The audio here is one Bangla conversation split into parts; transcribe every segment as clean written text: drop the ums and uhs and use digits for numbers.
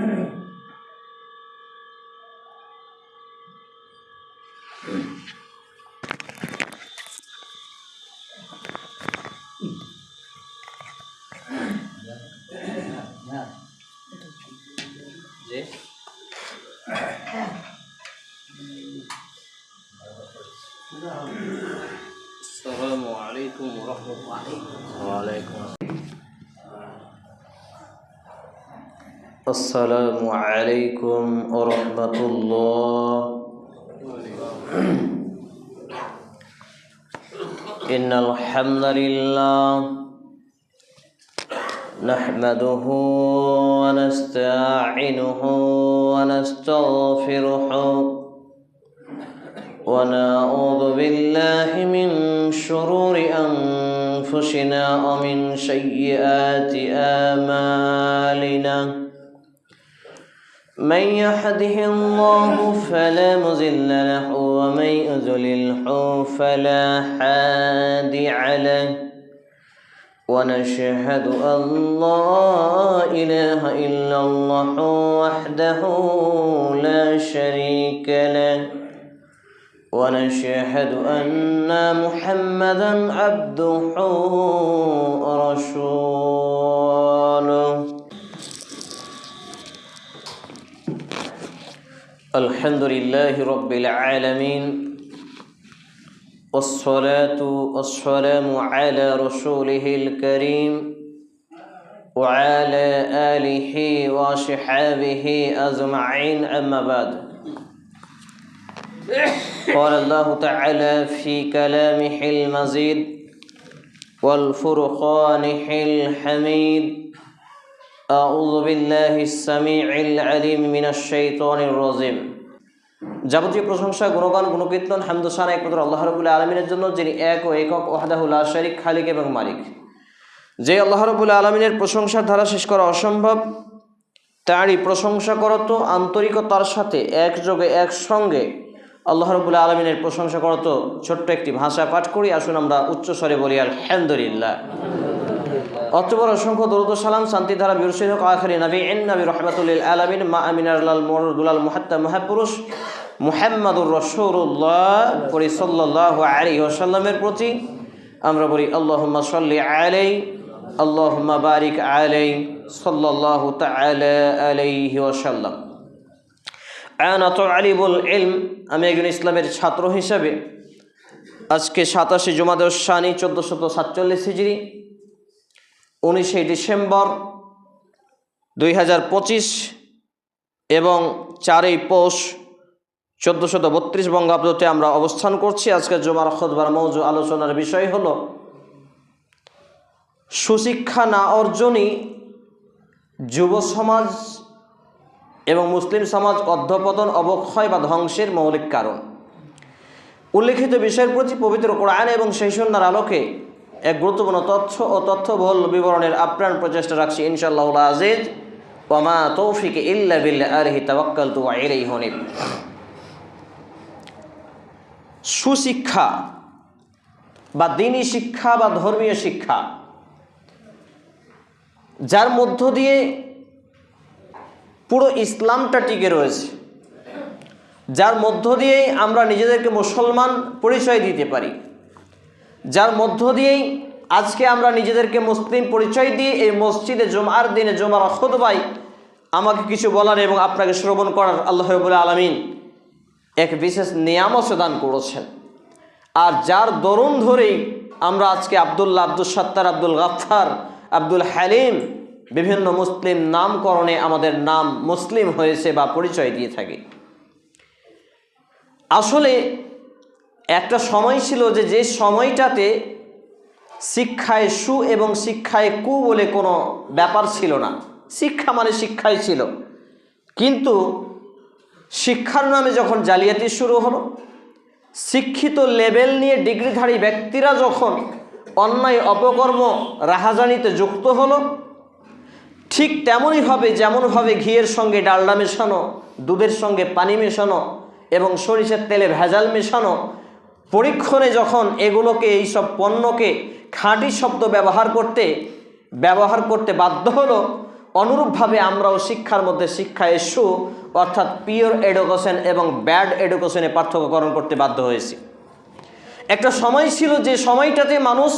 السلام عليكم ورحمة الله وعليكم السلام عليكم ورحمة الله. إن الحمد لله نحمده ونستعينه ونستغفره ونعوذ بالله من شرور أنفسنا ومن سيئات أعمالنا. من يهده الله فلا مضل له ومن يضلله فلا هادي له. ونشهد أن لا إله إلا الله وحده لا شريك له. ونشهد أن محمدا عبده ورسوله. الحمد لله رب العالمين والصلاة والسلام على رسوله الكريم وعلى آله وصحبه أجمعين. أما بعد، قال الله تعالى في كلامه المجيد والفرقانه الحميد: أعوذ بالله السميع العليم من الشيطان الرجيم. যাবতীয় প্রশংসা, গুণগান, গুণকীর্তন, হামদুসান একমাত্র আল্লাহ রাব্বুল আলামিনের জন্য, যিনি এক ও একক, ওয়াহদাহু লা শারীক, খালিক এবং মালিক। যে আল্লাহ রাব্বুল আলামিনের প্রশংসার ধারা শেষ করা অসম্ভব, তারই প্রশংসা করত আন্তরিকতার সাথে একযোগে একসঙ্গে আল্লাহ রাব্বুল আলামিনের প্রশংসা করত ছোট্ট একটি ভাষা পাঠ করি। আসুন আমরা উচ্চস্বরে বলি আলহামদুলিল্লাহ। অতঃপর অসংখ্য দরুদ ও সালাম, শান্তি ধারা বিরসিত হোক আখিরি নবী নবী রাহমাতুল লিল আলামিন মা আমিনাল মুরদুলাল মুহাত্তা মহাপুরুষ মুহাম্মাদুর রাসূলুল্লাহ পরি সাল্লাল্লাহু আলাইহি ওয়াসাল্লামের প্রতি। আমরা বলি আল্লাহুম্মা সাল্লি আলাইহি আল্লাহুম্মা বারিক আলাইহি সাল্লাল্লাহু তাআলা আলাইহি ওয়াসাল্লাম। আনা তালিবুল ইলম, আমি একজন ইসলামের ছাত্র হিসাবে আজকে 27 জুমাদাস শানি 1447 হিজরি 19 ডিসেম্বর 2025 এবং 4 পৌষ 1432 বঙ্গাব্দতে আমরা অবস্থান করছি। আজকের জুমার খুতবার মওজু, আলোচনার বিষয় হলো সুশিক্ষা না অর্জনই যুব সমাজ এবং মুসলিম সমাজ অধঃপতন, অবক্ষয় বা ধ্বংসের মৌলিক কারণ। উল্লেখিত বিষয়ের প্রতি পবিত্র কোরআন এবং সেই সুন্নাহর আলোকে এক গুরুত্বপূর্ণ তথ্য ও তথ্যবহুল বিবরণের আপ্রাণ প্রচেষ্টা রাখছি ইনশাআল্লাহ আজিজ। ওয়া মা তৌফিক ইল্লা বিল্লাহ, আলাইহি তাওয়াক্কালতু ওয়া ইলাইহি উনীব। সুশিক্ষা বা দ্বীনি শিক্ষা বা ধর্মীয় শিক্ষা, যার মধ্য দিয়ে পুরো ইসলামটা টিকে রয়েছে, যার মধ্য দিয়েই আমরা নিজেদেরকে মুসলমান পরিচয় দিতে পারি, যার মধ্য দিয়েই আজকে আমরা নিজেদেরকে মুসলিম পরিচয় দিয়ে এই মসজিদে জুমার দিনে জুমার খুতবায় আমাকে কিছু বলার এবং আপনাকে শ্রবণ করার আল্লাহ রাব্বুল আলামিন এক বিশেষ নিয়ামত দান করেছেন। আর যার দরুন ধরেই আমরা আজকে আব্দুল্লাহ, আব্দুল সাত্তার, আব্দুল গাফফার, আব্দুল হালিম বিভিন্ন মুসলিম নামকরণে আমাদের নাম মুসলিম হয়েছে বা পরিচয় দিয়ে থাকি। আসলে একটা সময় ছিল যে সময়টাতে শিক্ষায় সু এবং শিক্ষায় কু বলে কোনো ব্যাপার ছিল না। শিক্ষা মানে শিক্ষাই ছিল, কিন্তু শিক্ষার নামে যখন জালিয়াতি শুরু হলো, শিক্ষিত লেভেল নিয়ে ডিগ্রিধারী ব্যক্তিরা যখন অন্যায় অপকর্ম রাহাজানিতে যুক্ত হলো, ঠিক তেমনইভাবে যেমনভাবে ঘিয়ের সঙ্গে ডালডা মেশানো, দুধের সঙ্গে পানি মেশানো এবং সরিষার তেলে ভেজাল মেশানো, পরীক্ষণে যখন এগুলোকে, এইসব পণ্যকে খাঁটি শব্দ ব্যবহার করতে বাধ্য হলো, অনুরূপভাবে আমরাও শিক্ষার মধ্যে শিক্ষা ইস্যু অর্থাৎ পিওর এডুকেশন এবং ব্যাড এডুকেশনে পার্থক্যকরণ করতে বাধ্য হয়েছি। একটা সময় ছিল যে সময়টাতে মানুষ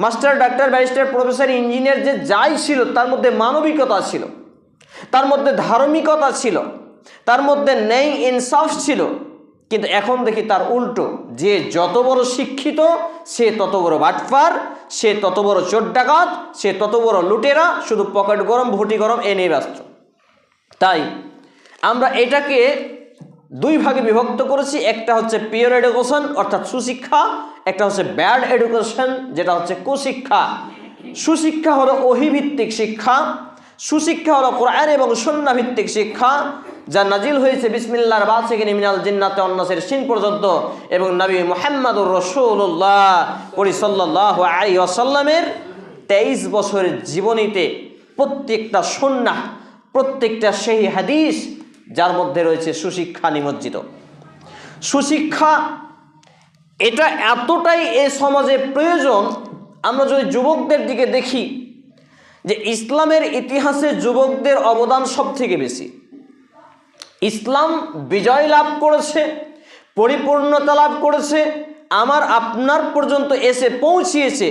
master, doctor, barrister, professor, engineer যে যাই ছিল তার মধ্যে মানবিকতা ছিল, তার মধ্যে ধার্মিকতা ছিল, তার মধ্যে ন্যায় ইনসাফ ছিল। কিন্তু এখন দেখি তার উল্টো, যে যত বড় শিক্ষিত সে তত বড় বাটপার, সে তত বড় চোর ডাকাত, সে তত বড় লুটেরা, শুধু পকেট গরম ভুটি গরম এ নিয়ে ব্যস্ত। তাই আমরা এটাকে দুই ভাগে বিভক্ত করেছি, একটা হচ্ছে পিওর এডুকেশন অর্থাৎ সুশিক্ষা, একটা হচ্ছে ব্যাড এডুকেশন যেটা হচ্ছে কুশিক্ষা। সুশিক্ষা হলো ওহীভিত্তিক শিক্ষা, সুশিক্ষা হলো কোরআন এবং সুন্নাহ ভিত্তিক শিক্ষা, যা নাজিল হয়েছে বিসমিল্লাহর বা থেকে মিনাল জিন্নাতে অন্নাসের সিন পর্যন্ত এবং নবী মুহাম্মদুর রাসূলুল্লাহ সাল্লাল্লাহু আলাইহি ওয়াসাল্লামের 23 বছরের জীবনীতে প্রত্যেকটা সুন্নাহ, প্রত্যেকটা সহিহ হাদিস যার মধ্যে রয়েছে সুশিক্ষা নিমজ্জিত। সুশিক্ষা এটা এতটাই এ সমাজে প্রয়োজন। আমরা যদি যুবকদের দিকে দেখি যে ইসলামের ইতিহাসে যুবকদের অবদান সব থেকে বেশি। ইসলাম বিজয় লাভ করেছে, পরিপূর্ণতা লাভ করেছে, আমার আপনার পর্যন্ত এসে পৌঁছিয়েছে,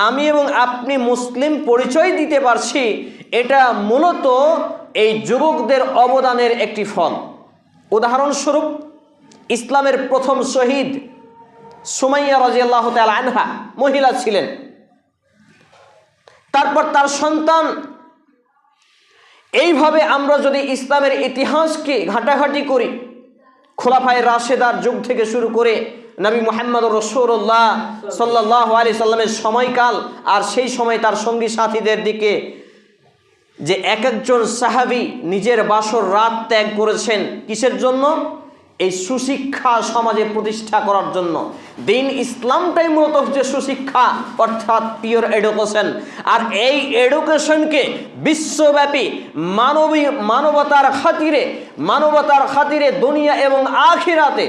আমি এবং আপনি মুসলিম পরিচয় দিতে পারছি, এটা মূলত এই যুবকদের অবদানের একটি ফল। উদাহরণস্বরূপ ইসলামের প্রথম শহীদ সুমাইয়া রাদিয়াল্লাহু তাআলা আনহা মহিলা ছিলেন, তারপর তার সন্তান। এইভাবে আমরা যদি ইসলামের ইতিহাসকে ঘাটাঘাটি করি, খোলাফায়ে রাশেদার যুগ থেকে শুরু করে নবী মুহাম্মদুর রাসূলুল্লাহ সাল্লাল্লাহু আলাইহি সাল্লামের সময়কাল আর সেই সময় তার সঙ্গী সাথীদের দিকে, যে এক একজন সাহাবী নিজের বাসর রাত ত্যাগ করেছেন কিসের জন্য? এই সুশিক্ষা সমাজে প্রতিষ্ঠা করার জন্য। দিন ইসলামটাই মূলত হচ্ছে সুশিক্ষা অর্থাৎ পিওর এডুকেশন। আর এই এডুকেশনকে বিশ্বব্যাপী মানবতার খাতিরে দুনিয়া এবং আখিরাতে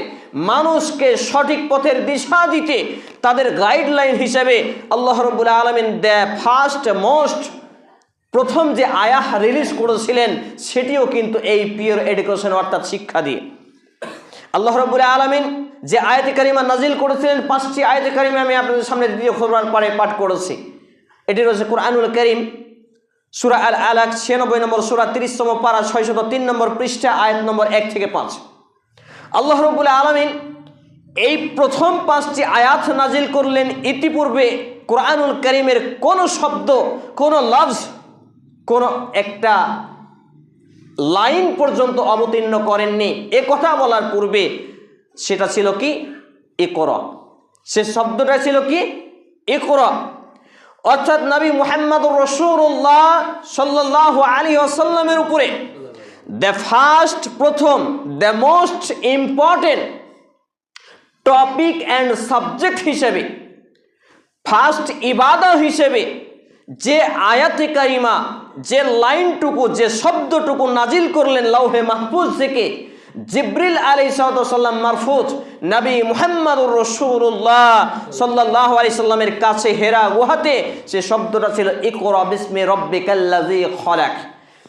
মানুষকে সঠিক পথের দিশা দিতে তাদের গাইডলাইন হিসেবে আল্লাহ রাব্বুল আলামিন প্রথম যে আয়াহ রিলিজ করেছিলেন সেটিও কিন্তু এই পিওর এডুকেশন অর্থাৎ শিক্ষা দিয়ে। আল্লাহ রাব্বুল আলামিন যে আয়াতে কারিমা নাজিল করেছিলেন, 5টি আয়াতে কারিমা আমি আপনাদের সামনে দ্বিতীয় খবর পরে পাঠ করেছি। এটি রয়েছে কুরআনুল কারীম, সূরা আল আলাক 96 নম্বর সূরা 30তম পারা 603 নম্বর পৃষ্ঠা, আয়াত নম্বর 1 থেকে 5। আল্লাহ রাব্বুল আলামিন এই প্রথম 5টি আয়াত নাজিল করলেন। ইতিপূর্বে কুরআনুল কারীমের কোনো শব্দ, কোনো লফজ, কোনো একটা লাইন পর্যন্ত অবতীর্ণ করেননি। এ কথা বলার পূর্বে সেটা ছিল কি? ইকরা। সে শব্দটা ছিল কি? ইকরা। অর্থাৎ নবী মুহাম্মদুর রাসূলুল্লাহ সাল্লাল্লাহু আলাইহি ওয়াসাল্লামের উপরে প্রথম the most important topic and subject হিসেবে, ফার্স্ট ইবাদত হিসেবে যে আয়াতে কারিমা, যে লাইনটুকু, যে শব্দটুকু নাজিল করলেন লাউহে মাহফুজ থেকে, জিবরিল আলাইহিস সালাম মারফুজ নবী মুহাম্মদুর রাসূলুল্লাহ সাল্লাল্লাহু আলাইহি সাল্লামের কাছে হেরা গুহাতে, সে শব্দটা ছিল ইকরা বিসমি রাব্বিকাল্লাযী খলাক।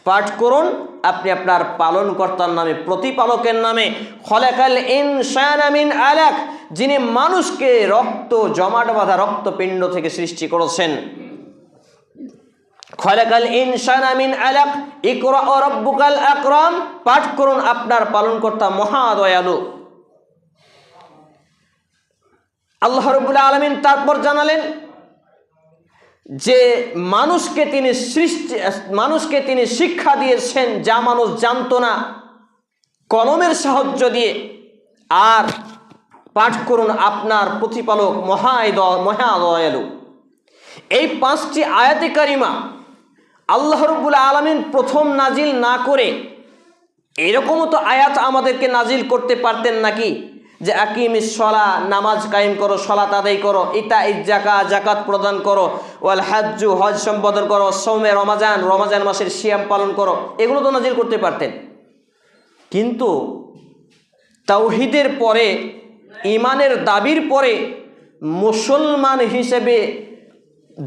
পাঠ করুন আপনি আপনার পালনকর্তার নামে, প্রতিপালকের নামে। খলাকাল ইনসানা মিন আলাক, যিনি মানুষকে রক্ত জমাট বাঁধা রক্তপিণ্ড থেকে সৃষ্টি করেছেন। খলাকাল ইনসানা মিন আলাক ইকরা রাব্বুকাল আকরাম, পাঠ করুন আপনার পালনকর্তা মহা দয়ালু। আল্লাহ রাব্বুল আলামিন তারপর জানালেন যে মানুষকে তিনি শিক্ষা দিয়েছেন যা মানুষ জানতো না, কলমের সাহায্য দিয়ে। আর পাঠ করুন আপনার প্রতিপালক মহা দয়ালু। এই 5টি আয়াতে কারিমা আল্লাহ রাব্বুল আলামিন প্রথম নাজিল না করে এরকমও তো আয়াত আমাদেরকে নাজিল করতে পারতেন নাকি, যে আকিমিস সালাহ, নামাজ কায়েম করো, সালাত আদায় করো, ইতাইজ যাকাত, যাকাত প্রদান করো, ওয়াল হাজ্জু, হজ সম্পাদন করো, সৌমে রমাজান মাসের সিয়াম পালন করো, এগুলো তো নাজিল করতে পারতেন। কিন্তু তাওহীদের পরে, ঈমানের দাবির পরে মুসলমান হিসেবে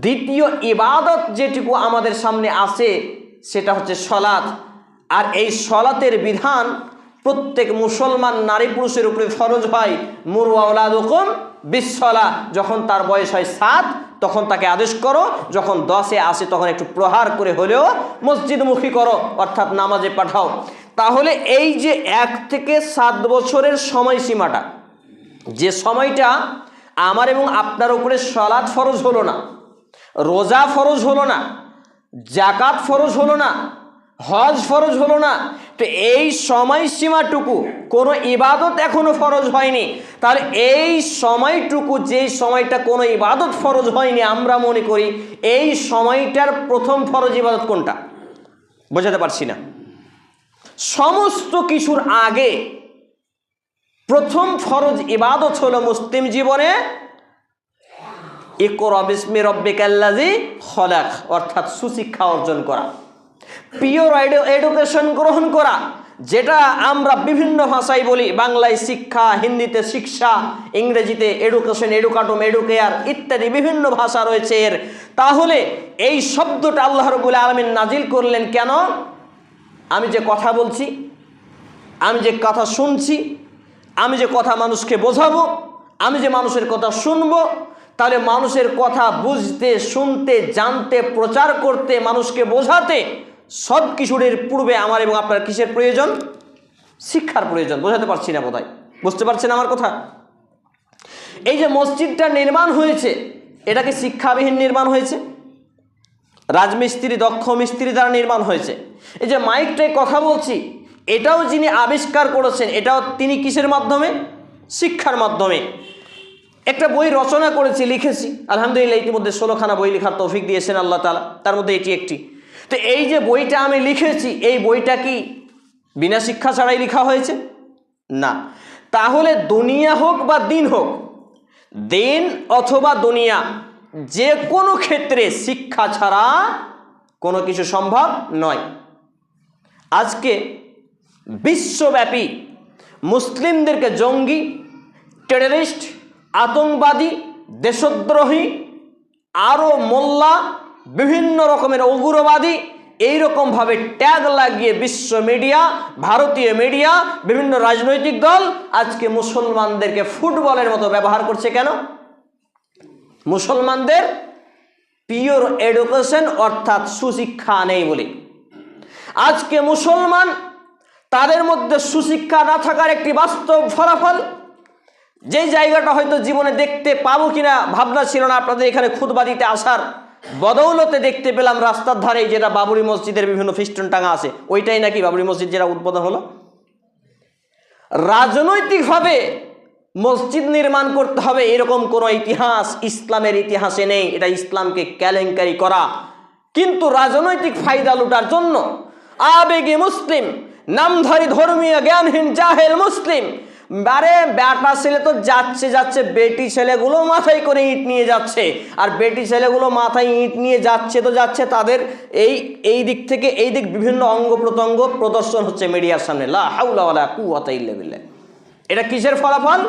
দ্বিতীয় ইবাদত যেটুকু আমাদের সামনে আছে সেটা হচ্ছে সলাত। আর এই সলাতের বিধান প্রত্যেক মুসলমান নারী পুরুষের উপরে ফরজ হয়। মুরু আওলাদুকুম বিসসালাহ, যখন তার বয়স হয় 7 তখন তাকে আদেশ করো, যখন 10-এ আসে তখন একটু প্রহার করে হলেও মসজিদমুখী করো, অর্থাৎ নামাজে পাঠাও। তাহলে এই যে 1 থেকে 7 বছরের সময়সীমাটা, যে সময়টা আমার এবং আপনার উপরে সলাত ফরজ হলো না, রোজা ফরজ হলো না, যাকাত ফরজ হলো না, হজ ফরজ হলো না, তো এই সময়সীমাটুকু কোনো ইবাদত এখনো ফরজ হয়নি। তাহলে এই সময়টুকু, যেই সময়টা কোনো ইবাদত ফরজ হয়নি, আমরা মনে করি এই সময়টার প্রথম ফরজ ইবাদত কোনটা? বোঝাতে পারছি না। সমস্ত কিছুর আগে প্রথম ফরজ ইবাদত হলো মুসলিম জীবনে ইকরা বিসমি রাব্বিকাল্লাযী খলাক, অর্থাৎ সুশিক্ষা অর্জন করা, পিওর এডুকেশন গ্রহণ করা, যেটা আমরা বিভিন্ন ভাষায় বলি। বাংলায় শিক্ষা, হিন্দিতে শিক্ষা, ইংরেজিতে এডুকেশন, এডুকাটম, এডুকেয়ার ইত্যাদি বিভিন্ন ভাষা রয়েছে এর। তাহলে এই শব্দটা আল্লাহ রাব্বুল আলামিন নাজিল করলেন কেন? আমি যে কথা বলছি, আমি যে কথা শুনছি, আমি যে কথা মানুষকে বোঝাবো, আমি যে মানুষের কথা শুনবো, তাহলে মানুষের কথা বুঝতে, শুনতে, জানতে, প্রচার করতে, মানুষকে বোঝাতে সব কিছুর পূর্বে আমার এবং আপনার কিসের প্রয়োজন? শিক্ষার প্রয়োজন। বোঝাতে পারছি না বোধহয়, বুঝতে পারছেন আমার কথা? এই যে মসজিদটা নির্মাণ হয়েছে, এটা কি শিক্ষাবিহীন নির্মাণ হয়েছে? রাজমিস্ত্রি, দক্ষ মিস্ত্রি দ্বারা নির্মাণ হয়েছে। এই যে মাইকটায় কথা বলছি, এটাও যিনি আবিষ্কার করেছেন, এটাও তিনি কিসের মাধ্যমে? শিক্ষার মাধ্যমে। একটা বই রচনা করেছি, লিখেছি, আলহামদুলিল্লাহ ইতিমধ্যে 16খানা বই লেখার তৌফিক দিয়েছেন আল্লাহ তাআলা, তার মধ্যে এটি একটি। তো এই যে বইটা আমি লিখেছি, এই বইটা কি বিনা শিক্ষা ছাড়াই লেখা হয়েছে? না। তাহলে দুনিয়া হোক বা দিন হোক, দিন অথবা দুনিয়া, যে কোনো ক্ষেত্রে শিক্ষা ছাড়া কোনো কিছু সম্ভব নয়। আজকে বিশ্বব্যাপী মুসলিমদেরকে জঙ্গি, টেররিস্ট, আতঙ্কবাদী, দেশদ্রোহী, আরও মোল্লা, বিভিন্ন রকমের উগ্রবাদী, এইরকমভাবে ট্যাগ লাগিয়ে বিশ্ব মিডিয়া, ভারতীয় মিডিয়া, বিভিন্ন রাজনৈতিক দল আজকে মুসলমানদেরকে ফুটবলের মতো ব্যবহার করছে। কেন? মুসলমানদের পিওর এডুকেশন অর্থাৎ সুশিক্ষা নেই বলে। আজকে মুসলমান, তাদের মধ্যে সুশিক্ষা না থাকার একটি বাস্তব ফলাফল, যে জায়গাটা হয়তো জীবনে দেখতে পাবো কিনা ভাবনা ছিল না, আপনাদের এখানে খুতবা দিতে আসার বদৌলতে দেখতে পেলাম রাস্তার ধারে, যেটা বাবরি মসজিদের বিভিন্ন ফিস্টন টাঙা আছে, ওইটাই নাকি বাবরি মসজিদ যেটা উদ্বোধন হলো। রাজনৈতিকভাবে মসজিদ নির্মাণ করতে হবে এরকম কোনো ইতিহাস ইসলামের ইতিহাসে নেই। এটা ইসলামকে কেলেঙ্কারি করা। কিন্তু রাজনৈতিক ফায়দা লুটার জন্য আবেগী মুসলিম, নামধারী ধর্মীয় জ্ঞানহীন জাহেল মুসলিম, বারে বেটা ছেলে তো যাচ্ছে যাচ্ছে, বেটি ছেলেগুলো মাথায় করে ইট নিয়ে যাচ্ছে, আর বেটি ছেলেগুলো মাথায় ইট নিয়ে যাচ্ছে তো যাচ্ছে, তাদের এই দিক থেকে এই দিক বিভিন্ন অঙ্গ প্রত্যঙ্গ প্রদর্শন হচ্ছে মিডিয়ার সামনে। লা হাওলা ওয়ালা কুওয়াতা ইল্লা বিল্লাহ। এটা কিসের ফলাফল?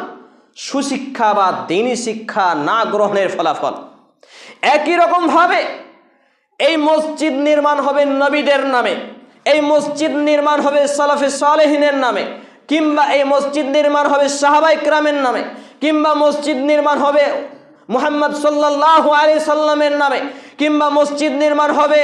সুশিক্ষা বা দ্বীনি শিক্ষা না গ্রহণের ফলাফল। একই রকম ভাবে এই মসজিদ নির্মাণ হবে নবীদের নামে, এই মসজিদ নির্মাণ হবে সালাফে সালেহিনের নামে, কিংবা এই মসজিদ নির্মাণ হবে সাহাবায়ে কেরামের নামে, কিংবা মসজিদ নির্মাণ হবে মুহাম্মদ সাল্লাল্লাহু আলাইহি সাল্লামের নামে, কিংবা মসজিদ নির্মাণ হবে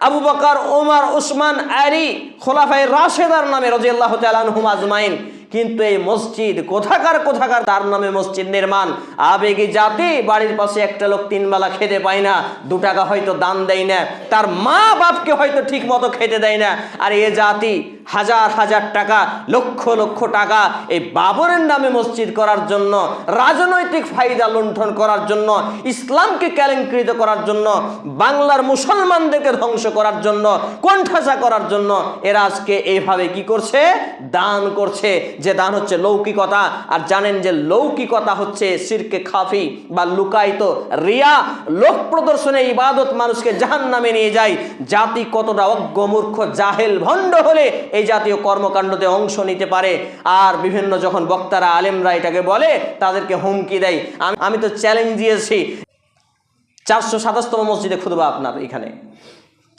আবু বকর, ওমর, উসমান, আলী খোলাফায়ে রাশেদার নামে রাদিয়াল্লাহু তাআলা আনহুম আজমাইন। কিন্তু এই মসজিদ কোথাকার তার নামে মসজিদ নির্মাণ। আবেগী জাতি, বাড়ির পাশে একটা লোক 3 বেলা খেতে পায় না, 2 টাকা হয়তো দান দেয় না, তার মা বাপকে হয়তো ঠিক মতো খেতে দেয় না, আর এ জাতি হাজার হাজার টাকা, লক্ষ লক্ষ টাকা এই বাবরের নামে মসজিদ করার জন্য, রাজনৈতিক ফায়দা লুণ্ঠন করার জন্য, ইসলামকে কেলেঙ্কৃত করার জন্য, বাংলার মুসলমানদেরকে ধ্বংস করার জন্য, কোণঠাসা করার জন্য এরা আজকে এইভাবে কি করছে? দান করছে। যে দান হচ্ছে লৌকিকতা। আর জানেন যে লৌকিকতা হচ্ছে শিরকে খাফি বা লুকায়িত রিয়া, লোক প্রদর্শনে ইবাদত মানুষকে জাহান্নামে নিয়ে যায়। জাতি কতটা অজ্ঞ, মূর্খ, জাহেল, ভণ্ড হলে এই জাতীয় কর্মকাণ্ডতে অংশ নিতে পারে। আর বিভিন্ন যখন বক্তারা, আলেমরা এটাকে বলে, তাদেরকে হুমকি দেয়। আমি তো চ্যালেঞ্জ দিয়েছি 427তম মসজিদে খুতবা, আপনার এখানে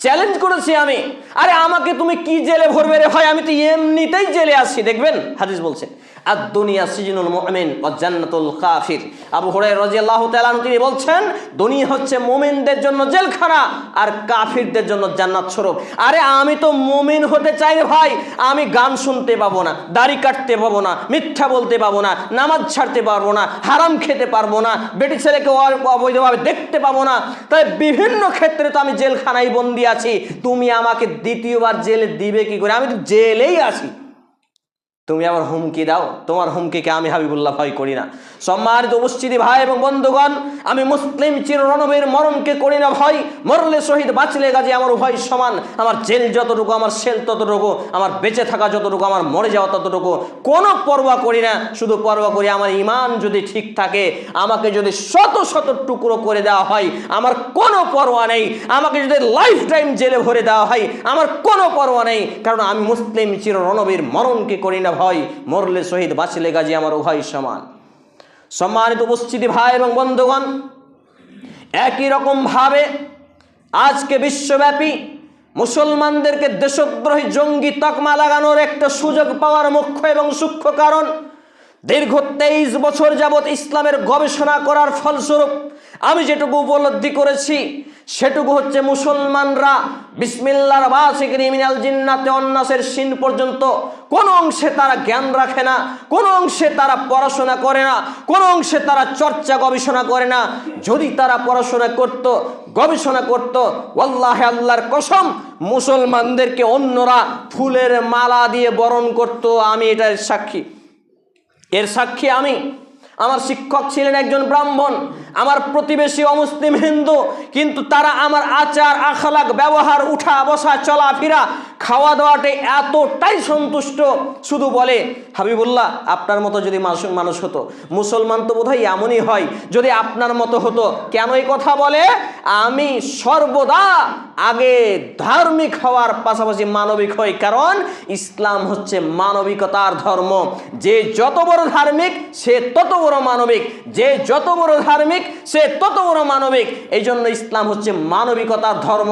চ্যালেঞ্জ করেছি আমি, আরে আমাকে তুমি কি জেলে ভরবে রে ভাই, আমি তো এমনিতেই জেলে আছি। দেখবেন হাদিস বলছে আর দুনিয়া সিজনুল মুমিন ওয়া জান্নাতুল কাফির। আবু হুরায়রা রাদিয়াল্লাহু তাআলা তিনি বলছেন দুনিয়া হচ্ছে মুমিনদের জন্য জেলখানা আর কাফিরদের জন্য জান্নাত স্বরূপ। আরে আমি তো মুমিন হতে চাই রে ভাই, আমি গান শুনতে পাবো না, দাড়ি কাটতে পাবো না, মিথ্যা বলতে পাবো না, নামাজ ছাড়তে পারবো না, হারাম খেতে পারবো না, বেটি ছেলেকে অবৈধভাবে দেখতে পাবো না, তাই বিভিন্ন ক্ষেত্রে তো আমি জেলখানায় বন্দি আছি। তুমি আমাকে দ্বিতীয়বার জেলে দিবে কি করে? আমি তো জেলেই আছি, তুমি আবার হুমকি দাও। তোমার হুমকিকে আমি হাবিবুল্লাহ ভয় করি না। সম্মানিত উপস্থিতি ভাই এবং বন্ধুগণ, আমি মুসলিম চিররণবীর মরণকে করি না ভয়। মরলে শহীদ, বাঁচলে গাজী, আমার উভয় সমান। আমার জেল যতটুকু, আমার সেল ততটুকু, আমার বেঁচে থাকা যতটুকু, আমার মরে যাওয়া ততটুকু, কোনো পরোয়া করি না। শুধু পরোয়া করি আমার ঈমান যদি ঠিক থাকে, আমাকে যদি শত শত টুকরো করে দেওয়া হয়, আমার কোনো পরোয়া নেই। আমাকে যদি লাইফ টাইম জেলে ভরে দেওয়া হয়, আমার কোনো পরোয়া নেই, কারণ আমি মুসলিম চিররণবীর মরণকে করি না ভয়। মরলে শহীদ, বাঁচলে গাজী, আমার উভয় সমান। সম্মানিত উপস্থিতি ভাই এবং বন্ধুগণ, একই রকম ভাবে আজকে বিশ্বব্যাপী মুসলমানদেরকে দেশদ্রোহী জঙ্গি তকমা লাগানোর একটা সুযোগ পাওয়ার মুখ্য এবং সূক্ষ্ম কারণ, দীর্ঘ 23 বছর যাবৎ ইসলামের গবেষণা করার ফলস্বরূপ আমি যেটুকু উপলব্ধি করেছি সেটুকু হচ্ছে মুসলমানরা বিসমিল্লাহর বাসিকিন মিনাল জিন্নাতে অন্নাসের সিন পর্যন্ত কোন অংশে তারা জ্ঞান রাখে না, কোন অংশে তারা পড়াশোনা করে না, কোন অংশে তারা চর্চা গবেষণা করে না। যদি তারা পড়াশোনা করত, গবেষণা করত, ওয়াল্লাহি আল্লাহর কসম মুসলমানদেরকে অন্যরা ফুলের মালা দিয়ে বরণ করত। আমি এটার সাক্ষী। এর সাক্ষী আমি। আমার শিক্ষক ছিলেন একজন ব্রাহ্মণ, আমার প্রতিবেশী অমুসলিম হিন্দু, কিন্তু তারা আমার আচার আখলাক, ব্যবহার, উঠা বসা, চলাফেরা, খাওয়া দাওয়াতে এতটাই সন্তুষ্ট, শুধু বলে হাবিবুল্লাহ আপনার মতো যদি মানুষ হতো, মুসলমান তো বোধহয় এমনই হয়, যদি আপনার মতো হতো। কেন এই কথা বলে? আমি সর্বদা আগে ধার্মিক হওয়ার পাশাপাশি মানবিক হই, কারণ ইসলাম হচ্ছে মানবিকতার ধর্ম। যে যত বড় ধার্মিক সে তত বড় মানবিক, যে যত বড় ধার্মিক সে তত বড় মানবিক। এই জন্য ইসলাম হচ্ছে মানবিকতার ধর্ম।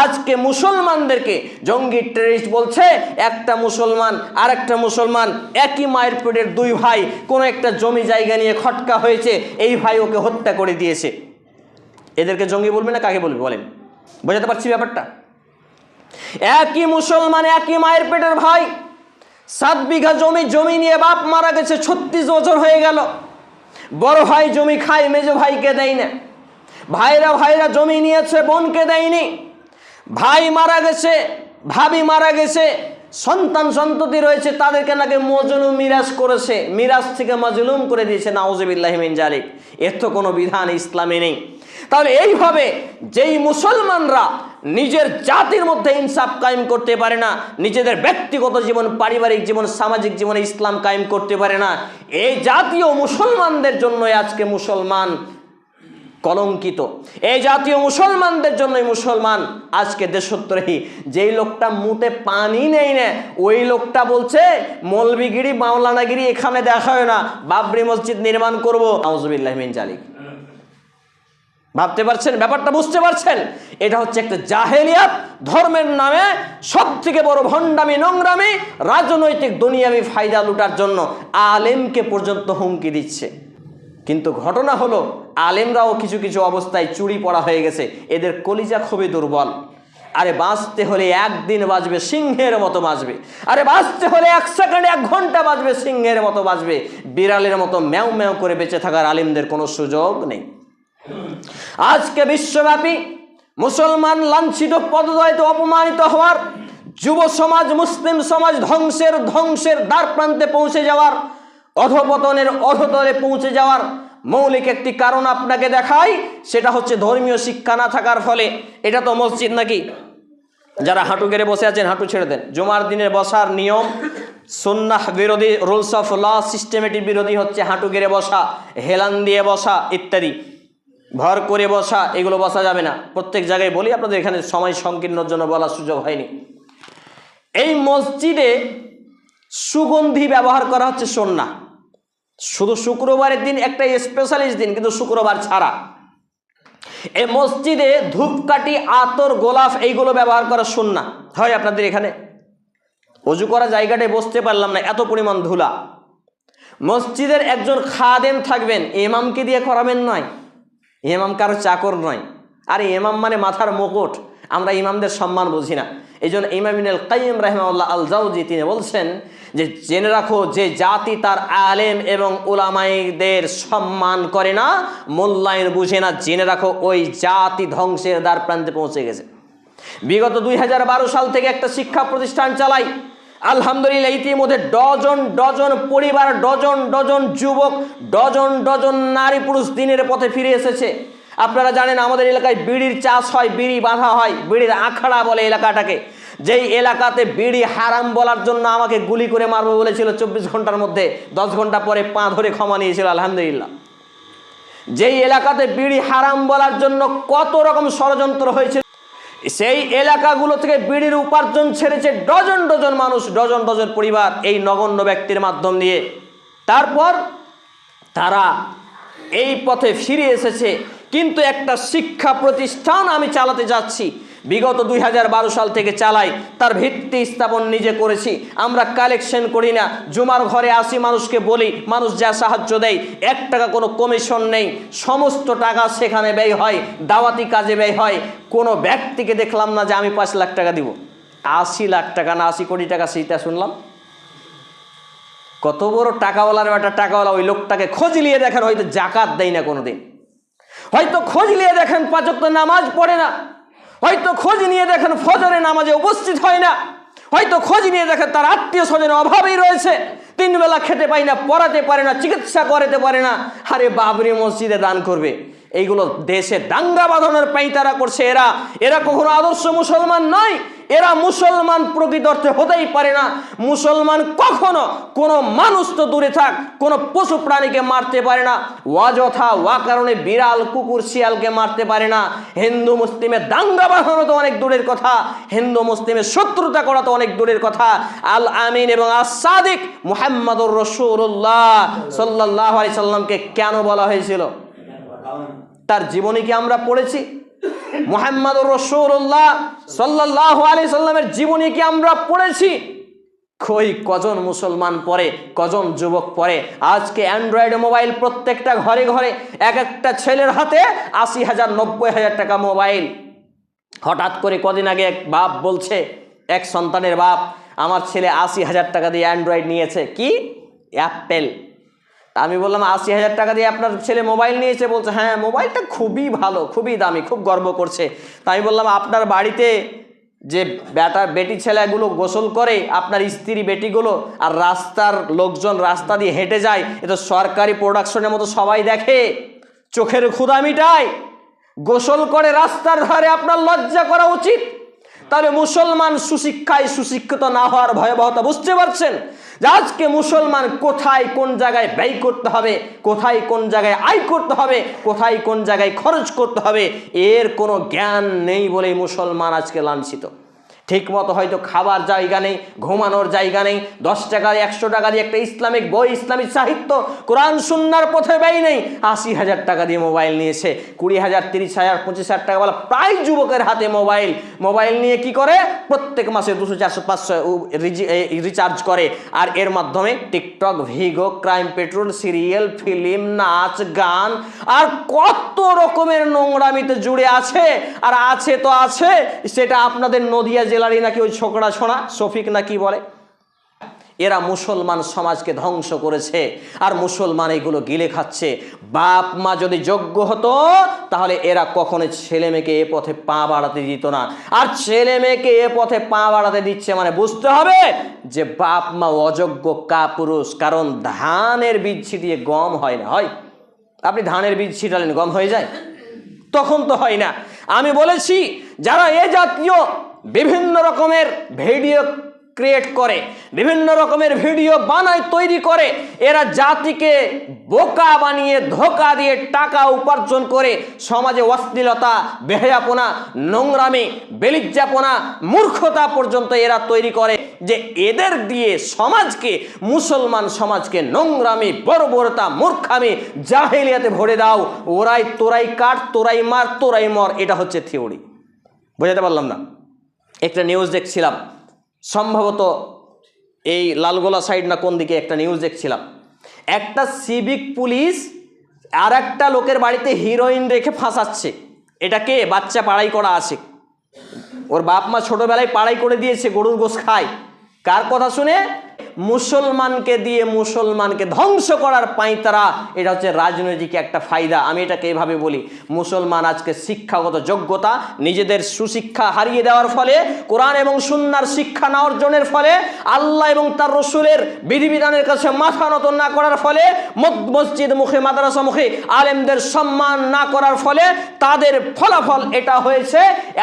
আজকে মুসলমানদেরকে জঙ্গি টেররিস্ট বলছে, একটা মুসলমান আর একটা মুসলমান একই মায়ের পেটের দুই ভাই, কোনো একটা জমি জায়গা নিয়ে খটকা হয়েছে, এই ভাই ওকে হত্যা করে দিয়েছে। এদেরকে জঙ্গি বলবে না কাকে বলবে বলেন? বোঝাতে পারছি ব্যাপারটা? একই মুসলমান, একই মায়ের পেটের ভাই, 7 বিঘা জমি নিয়ে বাপ মারা গেছে, 36 বছর হয়ে গেল। বড় ভাই জমি খায়, মেজো ভাইকে দেয় না। ভাইরা জমি নিয়েছে, বোনকে দেয়নি। ভাই মারা গেছে, ভাবি মারা গেছে, সন্তান সন্ততি রয়েছে, তাদেরকে নাকি মজলুম মিরাজ করেছে, মিরাজ থেকে মাজলুম করে দিয়েছে। নাউযুবিল্লাহি মিন যালিক। এর তো কোনো বিধান ইসলামে নেই। তাহলে এইভাবে যেই মুসলমানরা নিজের জাতির মধ্যে ইনসাফ কায়েম করতে পারে না, নিজেদের ব্যক্তিগত জীবন, পারিবারিক জীবন, সামাজিক জীবনে ইসলাম কায়েম করতে পারে না, এই জাতীয় মুসলমানদের জন্য আজকে মুসলমান কলঙ্কিত। এই জাতীয় মুসলমানদের জন্যই মুসলমান আজকে দেশদ্রোহী। যেই লোকটা মুতে পানি নেই না, ওই লোকটা বলছে মৌলবিগিরি, মাওলানাগিরি এখানে দেখা হয় না, বাবরি মসজিদ নির্মাণ করবো। নাউযুবিল্লাহি মিন যালিক। ভাবতে পারছেন ব্যাপারটা? বুঝতে পারছেন? এটা হচ্ছে একটা জাহেলিয়াত। ধর্মের নামে সব থেকে বড় ভণ্ডামি, নোংরামি, রাজনৈতিক দুনিয়াবি ফায়দা লুটার জন্য আলেমকে পর্যন্ত হুমকি দিচ্ছে। কিন্তু ঘটনা হলো আলেমরাও কিছু কিছু অবস্থায় চুরি পড়া হয়ে গেছে। এদের কলিজা খুবই দুর্বল। আরে বাঁচতে হলে একদিন বাঁচবে, সিংহের মতো বাঁচবে। আরে বাঁচতে হলে 1 সেকেন্ড, 1 ঘন্টা বাঁচবে, সিংহের মতো বাঁচবে। বিড়ালের মতো ম্যাও ম্যাও করে বেঁচে থাকার আলেমদের কোনো সুযোগ নেই। আজকে বিশ্বব্যাপী মুসলমান লাঞ্ছিত, পদদলিত, অপমানিত হওয়ার, যুব সমাজ, মুসলিম সমাজ ধ্বংসের দ্বার প্রান্তে পৌঁছে যাওয়ার, অধপতনের অধতলে পৌঁছে যাওয়ার মৌলিক একটি কারণ আপনাকে দেখাই। সেটা হচ্ছে ধর্মীয় শিক্ষা না থাকার ফলে। এটা তো মসজিদ নাকি? যারা হাঁটু গেড়ে বসে আছেন হাঁটু ছেড়ে দেন। জুমার দিনের বসার নিয়ম সুন্নাহ বিরোধী, রুলস অফ ল, সিস্টেমেটিক বিরোধী হচ্ছে হাঁটু গেড়ে বসা, হেলান দিয়ে বসা ইত্যাদি। ভর করে বসা, এগুলো বসা যাবে না। প্রত্যেক জায়গায় বলি, আপনাদের এখানে সময় সংকীর্ণর জন্য বলার সুযোগ হয়নি। এই মসজিদে সুগন্ধি ব্যবহার করা হচ্ছে সুন্নাহ। শুধু শুক্রবারের দিন একটা স্পেশালিস্ট দিন, কিন্তু শুক্রবার ছাড়া এই মসজিদে ধূপকাঠি, আতর, গোলাপ এইগুলো ব্যবহার করা সুন্নাহ হয় আপনাদের এখানে? অজু করা জায়গাটায় বসতে পারলাম না, এত পরিমাণ ধুলা। মসজিদের একজন খাদেম থাকবেন, ইমামকে দিয়ে করাবেন নয়, ইমাম কারো চাকর নয়। আর ইমাম মানে মাথার মুকুট, আমরা ইমামদের সম্মান বুঝি না। এই জন্য ইমাম ইবনুল কাইয়্যিম রাহিমাহুল্লাহ আল জাওজি তিনি বলছেন যে জেনে রাখো, যে জাতি তার আলেম এবং উলামাইদের সম্মান করে না, মূল্যায়ন বুঝে না, জেনে রাখো ওই জাতি ধ্বংসের দ্বার প্রান্তে পৌঁছে গেছে। বিগত 2012 সাল থেকে একটা শিক্ষা প্রতিষ্ঠান চালাই, আলহামদুলিল্লাহ ইতিমধ্যে ডজন ডজন পরিবার, ডজন ডজন যুবক, ডজন ডজন নারী পুরুষ দিনের পথে ফিরে এসেছে। আপনারা জানেন আমাদের এলাকায় বিড়ির চাষ হয়, বিড়ি বাঁধা হয়, বিড়ির আখড়া বলে এলাকাটাকে। যেই এলাকাতে বিড়ি হারাম বলার জন্য আমাকে গুলি করে মারবো বলেছিল 24 ঘন্টার মধ্যে, 10 ঘন্টা পরে পা ধরে ক্ষমা নিয়েছিল আলহামদুলিল্লাহ। যেই এলাকাতে বিড়ি হারাম বলার জন্য কত রকম ষড়যন্ত্র হয়েছে, সেই এলাকাগুলো থেকে বিড়ির উপার্জন ছেড়েছে ডজন ডজন মানুষ, ডজন ডজন পরিবার এই নগণ্য ব্যক্তির মাধ্যম দিয়ে। তারপর তারা এই পথে ফিরে এসেছে। কিন্তু একটা শিক্ষা প্রতিষ্ঠান আমি চালাতে যাচ্ছি, বিগত 2012 সাল থেকে চালাই, তার ভিত্তি স্থাপন নিজে করেছি। আমরা কালেকশন করি না, জুমার ঘরে আসি, মানুষকে বলি, মানুষ যা সাহায্য দেয়, 1 টাকা কোনো কমিশন নেই, সমস্ত টাকা সেখানে ব্যয় হয়, দাওয়াতি কাজে ব্যয় হয়। কোনো ব্যক্তিকে দেখলাম না যে আমি 5 লাখ টাকা দিব। 80 লাখ টাকা না 80 কোটি টাকা, সেইটা শুনলাম। কত বড় টাকাওয়ালার একটা টাকাওয়ালা, ওই লোকটাকে খোঁজ নিয়ে দেখেন, হয়তো জাকাত দেয় না কোনোদিন, হয়তো খোঁজ নিয়ে দেখেন 5 ওয়াক্ত নামাজ পড়ে না, হয়তো খোঁজ নিয়ে দেখেন ফজরে নামাজে উপস্থিত হয় না, হয়তো খোঁজ নিয়ে দেখেন তার আত্মীয় স্বজনের অভাবেই রয়েছে, 3 বেলা খেতে পায় না, পড়াতে পারে না, চিকিৎসা করাতে পারে না, আরে বাবরি মসজিদে দান করবে। এইগুলো দেশে দাঙ্গা বাঁধানোর পাইতারা করছে এরা। এরা কখনো আদর্শ মুসলমান নয়, এরা মুসলমান প্রকৃত অর্থে হতেই পারে না। মুসলমান কখনো কোনো মানুষ তো দূরে থাক, কোনো পশু প্রাণীকে মারতে পারে না, অযথা কারণে বিড়াল, কুকুর, শিয়ালকে মারতে পারে না। হিন্দু মুসলিমের দাঙ্গা বাঁধানো তো অনেক দূরের কথা, হিন্দু মুসলিমের শত্রুতা করা তো অনেক দূরের কথা। আল আমিন এবং আস-সাদিক মুহাম্মাদুর রাসূলুল্লাহ সাল্লাল্লাহু আলাইহি সাল্লামকে কেন বলা হয়েছিল? তার জীবনী কি আমরা পড়েছি? মুহাম্মাদুর রাসূলুল্লাহ সাল্লাল্লাহু আলাইহি সাল্লামের জীবনী কি আমরা পড়েছি? কজন মুসলমান পড়ে, কজন যুবক পড়ে? আজকে অ্যান্ড্রয়েড মোবাইল প্রত্যেকটা ঘরে ঘরে, এক একটা ছেলের হাতে 80,000 90,000 টাকা মোবাইল। হঠাৎ করে কদিন আগে এক বাপ বলছে, এক সন্তানের বাপ, আমার ছেলে 80,000 টাকা দিয়ে অ্যান্ড্রয়েড নিয়েছে। কি? অ্যাপেল। আমি বললাম 80,000 টাকা দিয়ে আপনার ছেলে মোবাইল নিয়েছে? বলছে হ্যাঁ, মোবাইলটা খুবই ভালো, খুবই দামি, খুব গর্ব করছে। তাই আমি বললাম আপনার বাড়িতে যে বেটি ছেলেগুলো গোসল করে, আপনার স্ত্রী বেটিগুলো, আর রাস্তার লোকজন রাস্তা দিয়ে হেঁটে যায়, এ তো সরকারি প্রোডাকশনের মতো সবাই দেখে, চোখের ক্ষুধা মিটায়, গোসল করে রাস্তার ধারে, আপনার লজ্জা করা উচিত। তাহলে মুসলমান সুশিক্ষায় সুশিক্ষিত না হওয়ার ভয়াবহতা বুঝতে পারছেন? যে আজকে মুসলমান কোথায় কোন জায়গায় ব্যয় করতে হবে, কোথায় কোন জায়গায় আয় করতে হবে, কোথায় কোন জায়গায় খরচ করতে হবে, এর কোনো জ্ঞান নেই বলেই মুসলমান আজকে লাঞ্ছিত। ঠিক মতো হয়তো খাবার জায়গা নেই, ঘুমানোর জায়গা নেই, 10 টাকা 100 টাকা দিয়ে একটা ইসলামিক বই, ইসলামিক সাহিত্য, কোরআন সুন্নাহর পথে ব্যয় নেই। 80,000 টাকা দিয়ে মোবাইল নিয়েছে, 20,000 30,000 25,000 টাকা বলা প্রায় যুবকের হাতে মোবাইল। মোবাইল নিয়ে কি করে? প্রত্যেক মাসে 200 400 500 রিচার্জ করে, আর এর মাধ্যমে টিকটক, ভিগো, ক্রাইম পেট্রোল, সিরিয়াল, ফিল্ম, নাচ, গান, আর কত রকমের নোংরামিতে জুড়ে আছে। আর আছে তো আছে, সেটা আপনাদের নদিয়া জেলারই নাকি ওই ছোকরা ছোনা শফিক না কি বলে, এরা মুসলমান সমাজকে ধ্বংস করেছে, আর মুসলমান এগুলো গিলে খাচ্ছে। বাপ মা যদি যোগ্য হতো তাহলে এরা কখনো ছেলে মেয়েকে এ পথে পা বাড়াতে দিত না। আর ছেলে মেয়েকে এ পথে পা বাড়াতে দিচ্ছে মানে বুঝতে হবে যে বাপ মা অযোগ্য কাপুরুষ। কারণ ধানের বীজ ছিটিয়ে গম হয় না। হয় আপনি ধানের বীজ ছিটালেন, গম হয়ে যায়? তখন তো হয় না। আমি বলেছি যারা এ জাতীয় বিভিন্ন রকমের ভিডিও ক্রিয়েট করে, বিভিন্ন রকমের ভিডিও বানায়, তৈরি করে। এরা জাতিকে বোকা বানিয়ে ধোঁকা দিয়ে টাকা উপার্জন করে সমাজে অশ্লীলতা, বেহায়াপনা, নোংরামি, বেলিজ্জাপনা, মূর্খতা পর্যন্ত এরা তৈরি করে, যে এদের দিয়ে সমাজকে, মুসলমান সমাজকে নোংরামি, বর্বরতা, মূর্খামি, জাহেলিয়াতে ভরে দাও। ওরাই তোরাই কাট, তোরাই মার, তোরাই মর। এটা হচ্ছে থিওরি। বোঝাতে পারলাম না? একটা নিউজ দেখছিলাম, সম্ভবত এই লালগোলা সাইড না কোন দিকে একটা নিউজ দেখছিলাম। একটা সিভিক পুলিশ আর একটা লোকের বাড়িতে হিরোইন রেখে ফাঁসাচ্ছে। এটাকে বাচ্চা পাড়াই করা আছে, ওর বাপ মা ছোটবেলায় পাড়াই করে দিয়েছে, গরুর গোশ খায়। কার কথা শুনে? মুসলমানকে দিয়ে মুসলমানকে ধ্বংস করার পাঁইতারা। এটা হচ্ছে রাজনৈতিক একটা ফায়দা। আমি এটাকে এইভাবে বলি, মুসলমান আজকে শিক্ষাগত যোগ্যতা নিজেদের সুশিক্ষা হারিয়ে দেওয়ার ফলে, কোরআন এবং সুন্নাহর শিক্ষা না অর্জনের ফলে, আল্লাহ এবং তার রসুলের বিধিবিধানের কাছে মাথা নত না করার ফলে, মসজিদ মুখে, মাদ্রাসা মুখে আলেমদের সম্মান না করার ফলে তাদের ফলাফল এটা হয়েছে,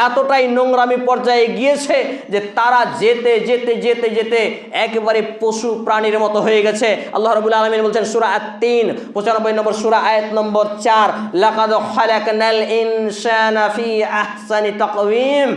এতটাই নোংরামি পর্যায়ে গিয়েছে যে তারা যেতে যেতে যেতে যেতে একেবারে পশু প্রাণীর মতো হয়ে গেছে। আল্লাহ রাব্বুল আলামিন বলছেন সূরা আত-তিন 95 নম্বর সূরা আয়াত নম্বর 4, লাকাদ খালাকনাল ইনসানা ফি আহসানি তাকওয়িম।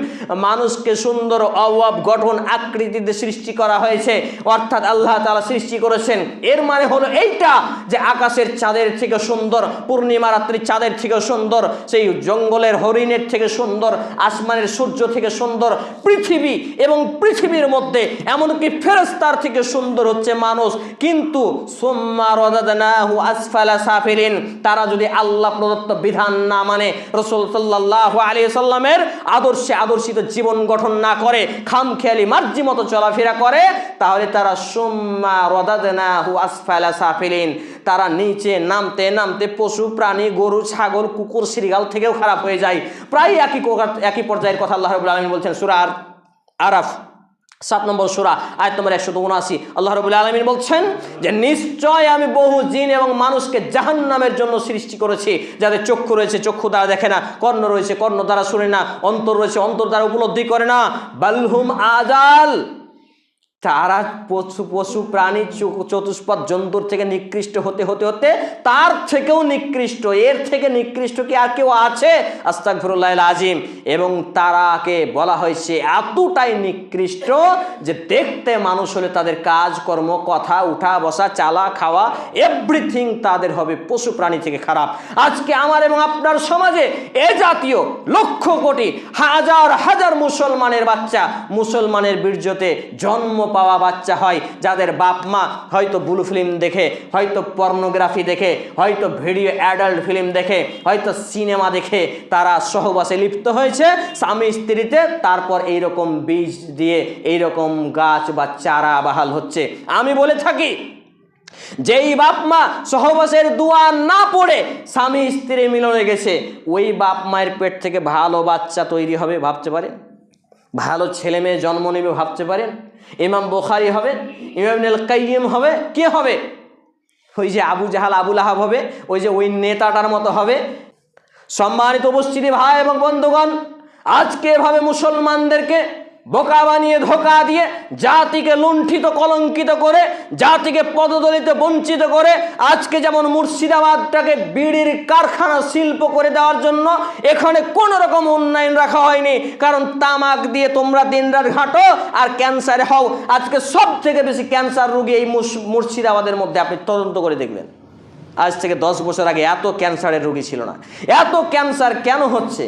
মানুষকে সুন্দর অবয়ব গঠন আকৃতিতে সৃষ্টি করা হয়েছে, অর্থাৎ আল্লাহ তাআলা সৃষ্টি করেছেন। এর মানে হলো এইটা যে আকাশের চাঁদের থেকে সুন্দর, পূর্ণিমা রাত্রির চাঁদের থেকে সুন্দর, সেই জঙ্গলের হরিণের থেকে সুন্দর, আসমানের সূর্য থেকে সুন্দর, পৃথিবী এবং পৃথিবীর মধ্যে এমনকি ফেরেশতার থেকে সুন্দর হচ্ছে মানুষ। কিন্তু সুম্মা রাদাদনাহু আসফালা সাফিলিন, তারা যদি আল্লাহ প্রদত্ত বিধান না মানে, রাসূল সাল্লাল্লাহু আলাইহি সাল্লামের আদর্শে আদর্শিত জীবন গঠন না করে, খামখেয়ালি মার্জি মতো চলাফেরা করে, তাহলে তারা সুম্মা রাদাদনাহু আসফালা সাফিলিন, তারা নিচে নামতে নামতে পশু প্রাণী, গরু, ছাগল, কুকুর, শৃগাল থেকেও খারাপ হয়ে যায়। প্রায় একই পর্যায়ের কথা আল্লাহ রাব্বুল আলামিন বলছেন সূরা আরাফ 7 নম্বর সূরা আয়াত নম্বর 179। আল্লাহ রাব্বুল আলামিন বলছেন যে নিশ্চয় আমি বহু জিন এবং মানুষকে জাহান্নামের জন্য সৃষ্টি করেছি, যাদের চক্ষু রয়েছে, চক্ষু দ্বারা দেখে না, কর্ণ রয়েছে, কর্ণ দ্বারা শুনে না, অন্তর রয়েছে, অন্তর দ্বারা উপলব্ধি করে না। বালহুম আজাল, তারা পশু প্রাণী, চতুষ্পদ জন্তুর থেকে নিকৃষ্ট হতে হতে হতে তার থেকেও নিকৃষ্ট। এর থেকে নিকৃষ্ট কি আর কেউ আছে? আস্তাগফিরুল্লাহিল আযীম। এবং তারাকে বলা হয়েছে এতটাই নিকৃষ্ট যে দেখতে মানুষ হলে তাদের কাজকর্ম, কথা, উঠা বসা, চালা খাওয়া, এভরিথিং তাদের হবে পশু প্রাণী থেকে খারাপ। আজকে আমার এবং আপনার সমাজে এ জাতীয় লক্ষ কোটি হাজার হাজার মুসলমানের বাচ্চা, মুসলমানের বীর্যতে জন্ম পাওয়া বাচ্চা হয়, যাদের বাপ মা হয়তো ব্লু ফিল্ম দেখে, হয়তো পর্নোগ্রাফি দেখে, হয়তো ভিডিও অ্যাডাল্ট ফিল্ম দেখে, হয়তো সিনেমা দেখে তারা সহবাসে লিপ্ত হয়েছে স্বামী স্ত্রীতে, তারপর এইরকম বীজ দিয়ে এইরকম গাছ বা চারা বাহাল হচ্ছে। আমি বলে থাকি, যেই বাপ মা সহবাসের দোয়া না পড়ে স্বামী স্ত্রী মিলনে গেছে, ওই বাপ মায়ের পেট থেকে ভালো বাচ্চা তৈরি হবে ভাবতে পারেন? ভালো ছেলে মেয়ে জন্ম নেবে ভাবতে পারেন? ইমাম বুখারী হবে, ইমাম ইবনুল কাইয়িম হবে, কে হবে? ওই যে আবু জাহাল, আবু লাহাব হবে, ওই নেতাটার মতো হবে। সম্মানিত উপস্থিতি ভাই এবং বন্ধুগণ, আজকে এভাবে মুসলমানদেরকে বোকা বানিয়ে ধোকা দিয়ে জাতিকে লুণ্ঠিত, কলঙ্কিত করে, জাতিকে পদদলিত, বঞ্চিত করে, আজকে যেমন মুর্শিদাবাদটাকে বিড়ির কারখানা শিল্প করে দেওয়ার জন্য এখানে কোনো রকম উন্নয়ন রাখা হয়নি, কারণ তামাক দিয়ে তোমরা দিনরাত ঘাঁটো আর ক্যান্সারে হও। আজকে সব থেকে বেশি ক্যান্সার রোগী এই মুর্শিদাবাদের মধ্যে, আপনি তদন্ত করে দেখবেন। আজ থেকে 10 বছর আগে এত ক্যান্সারের রোগী ছিল না। এত ক্যান্সার কেন হচ্ছে?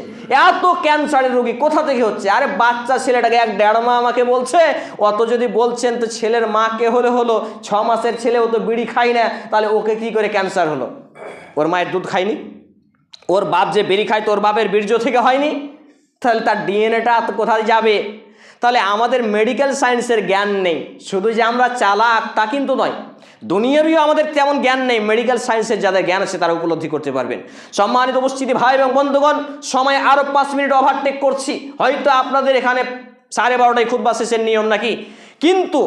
এত ক্যান্সারের রোগী কোথা থেকে হচ্ছে? আরে বাচ্চা ছেলেটাকে 1-1.5 মা আমাকে বলছে, অত যদি বলছেন তো ছেলের মা কে হলো 6 মাসের ছেলে, ও তো বিড়ি খায় না, তাহলে ওকে কি করে ক্যান্সার হলো? ওর মায়ের দুধ খায়নি? ওর বাপ যে বিড়ি খায় তোর বাপের বীর্য থেকে হয়নি? তাহলে তার ডিএনএটা কোথায় যাবে? তাহলে আমাদের মেডিকেল সায়েন্সের জ্ঞান নেই, শুধু যে আমরা চালাক তা কিন্তু নয়, দুনিয়ারও আমাদের তেমন জ্ঞান নেই। মেডিকেল সায়েন্সের যাদের জ্ঞান আছে তারা উপলব্ধি করতে পারবেন। সম্মানিত উপস্থিতি ভাই এবং বন্ধুগণ, সময় আরও 5 মিনিট ওভারটেক করছি, হয়তো আপনাদের এখানে 12:30টায় খুতবা শেষের নিয়ম নাকি, কিন্তু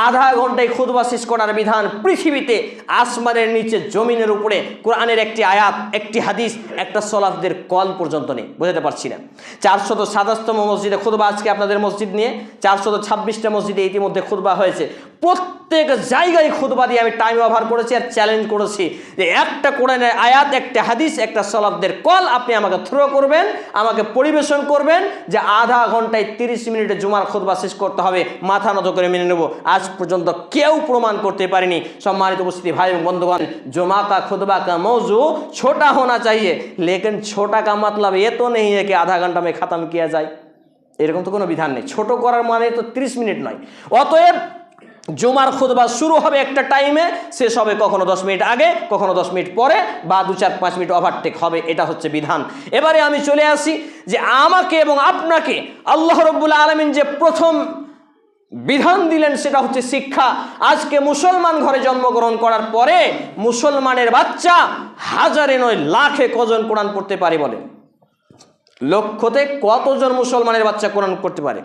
আধা ঘন্টায় খুতবা শেষ করার বিধান পৃথিবীতে আসমানের নিচে জমিনের উপরে কোরআনের একটি আয়াত, একটি হাদিস, একটা সলাফদের কল পর্যন্ত নেই। বোঝাতে পারছি না। 427তম মসজিদে খুতবা, আজকে আপনাদের মসজিদ নিয়ে 426টা মসজিদে ইতিমধ্যে খুতবা হয়েছে। প্রত্যেক জায়গায় খুতবা দিয়ে আমি টাইম ওভার করেছি আর চ্যালেঞ্জ করেছি যে একটা কোরআনের আয়াত, একটা হাদিস, একটা সলাফদের কল আপনি আমাকে থ্রো করবেন, আমাকে পরিবেশন করবেন যে আধা ঘন্টায় 30 মিনিটে জুমার খুতবা শেষ করতে হবে, মাথা নত করে মেনে নেব। আজ পর্যন্ত কেউ প্রমাণ করতে পারেনি। সম্মানিত উপস্থিতি ভাই এবং বন্ধুগণ, जुमा का खुतबा का मौजू छोटा होना चाहिए, लेकिन छोटा का मतलब ये तो नहीं है कि आधा घंटा में ख़त्म किया जाए। এরকম তো কোনো বিধান নেই। ছোট করার মানে তো 30 মিনিট নয়। অতএব জুমার খুতবা শুরু হবে একটা টাইমে, শেষ হবে কখনো 10 মিনিট আগে, কখনো 10 মিনিট পরে, বা 2-4-5 মিনিট ওভারটেক হবে। এটা হচ্ছে বিধান। এবারে আমি চলে আসি যে আমাকে এবং আপনাকে আল্লাহ রাব্বুল আলামিন যে প্রথম বিধান দিলেন সেটা হচ্ছে শিক্ষা। আজকে মুসলমান ঘরে জন্মগ্রহণ করার পরে মুসলমানের বাচ্চা হাজারে নয় লাখে কজন কোরআন পড়তে পারে বলে? লক্ষতে কতজন মুসলমানের বাচ্চা কোরআন পড়তে পারে?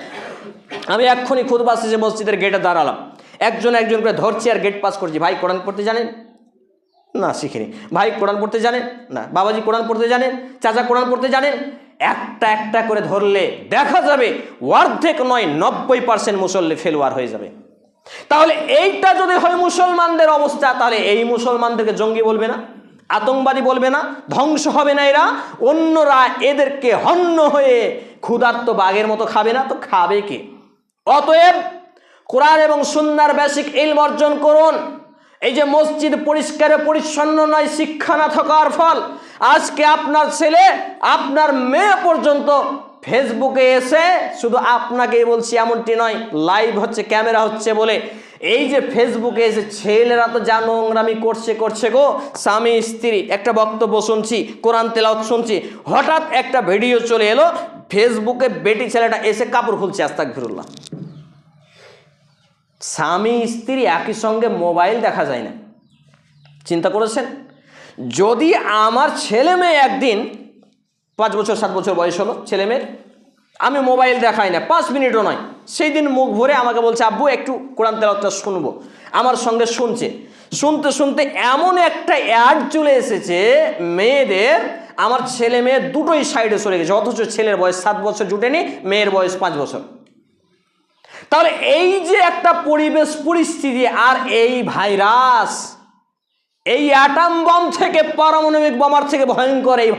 আমি এক্ষুনি খুতবা শেষে মসজিদের গেটে দাঁড়ালাম, একজন করে ধরছি আর গেট পাস করছি। ভাই কোরআন পড়তে জানেন? না, শিখিনি। ভাই কোরআন পড়তে জানেন? না। বাবাজি কোরআন পড়তে জানেন? চাচা কোরআন পড়তে জানেন? একটা একটা করে ধরলে দেখা যাবে অর্ধেক নয় 90% মুসল্লি ফেলওয়ার হয়ে যাবে। তাহলে এইটা যদি হয় মুসলমানদের অবস্থা, তাহলে এই মুসলমানদেরকে জঙ্গি বলবে না, আতঙ্কবাদী বলবে না, ধ্বংস হবে না এরা? অন্যরা এদেরকে হন্য হয়ে ক্ষুধার্ত বাঘের মতো খাবে না তো খাবে কে? অতএব কোরআন এবং সুন্নাহর বেসিক ইলম অর্জন করুন। এই যে মসজিদ পরিষ্কার পরিচ্ছন্ন নয় শিক্ষা না থাকার ফল, আজকে আপনার ছেলে আপনার মেয়ে পর্যন্ত ফেসবুকে এসে, শুধু আপনাকেই বলছি এমনটি নয়, লাইভ হচ্ছে, ক্যামেরা হচ্ছে বলে এই যে ফেসবুকে এসে ছেলেরা তো যা নোংরামি করছে গো। স্বামী স্ত্রী একটা বক্তব্য শুনছি, কোরআন তেলাওয়াত শুনছি, হঠাৎ একটা ভিডিও চলে এলো ফেসবুকে, বেটি ছেলেটা এসে কাপড় খুলছে, আস্তাগফিরুল্লাহ। স্বামী স্ত্রী একই সঙ্গে মোবাইল দেখা যায় না। চিন্তা করেছেন? যদি আমার ছেলে মেয়ে একদিন 5 বছর 7 বছর বয়স হলো ছেলে মেয়ের, আমি মোবাইল দেখাই না 5 মিনিটও নয়, সেই দিন মুখ ভরে আমাকে বলছে আব্বু একটু কোরআন তেলাওয়াতটা শুনবো, আমার সঙ্গে শুনতে শুনতে এমন একটা অ্যাড চলে এসেছে মেয়েদের, আমার ছেলে মেয়ে দুটোই সাইডে সরে গেছে, অথচ ছেলের বয়স 7 বছর জুটেনি, মেয়ের বয়স 5 বছর। তাহলে এই যে একটা পরিবেশ পরিস্থিতি, আর এই ভাইরাস, এই অ্যাটম বম থেকে পারমাণবিক বোমার থেকে ভয়ঙ্কর এই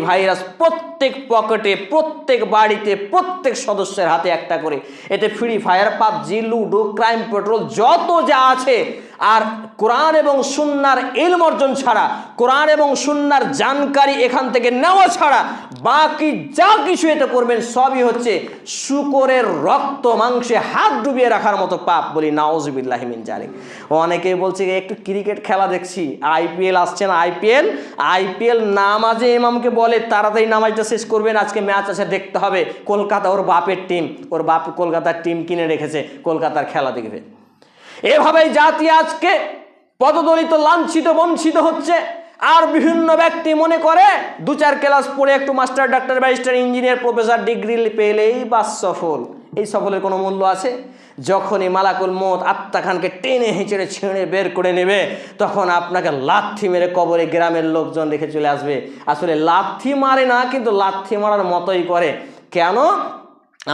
ভাইরাস প্রত্যেক পকেটে, প্রত্যেক বাড়িতে, প্রত্যেক সদস্যের হাতে একটা করে। এতে free fire, PUBG, ludo, crime petrol যত যা আছে, আর কোরআন এবং সুন্নাহর ইলম অর্জন ছাড়া, কোরআন এবং সুন্নাহর জানকারি এখান থেকে নেওয়া ছাড়া বাকি যা কিছু এতে করবেন সবই হচ্ছে শূকরের রক্ত মাংসে হাত ডুবিয়ে রাখার মতো পাপ। বলি নাউজুবিল্লাহি মিন জালিক। অনেকেই বলছে একটু ক্রিকেট খেলা দেখছি, আইপিএল আসছে না, আইপিএল নামাজে ইমামকে বলে তাড়াতাড়ি নামাজটা শেষ করবেন, আজকে ম্যাচ আছে দেখতে হবে। কলকাতা, ওর বাপের টিম, ওর বাপ কলকাতার টিম কিনে রেখেছে, কলকাতার খেলা দেখবে। এভাবেই জাতি আজকে পদদলিত, লাঞ্ছিত, বঞ্চিত হচ্ছে। আর বিভিন্ন ব্যক্তি মনে করে 2-4 ক্লাস পড়ে একটু master, doctor, barrister, engineer, professor degree পেলেই বাস সফল। এই সফলের কোনো মূল্য আছে? যখনই মালাকুল মউত আত্মা খানকে টেনে হেঁচড়ে ছিঁড়ে বের করে নেবে, তখন আপনাকে লাথি মেরে কবরে গ্রামের লোকজন রেখে চলে আসবে। আসলে লাথি মারে না, কিন্তু লাথি মারার মতোই করে। কেন?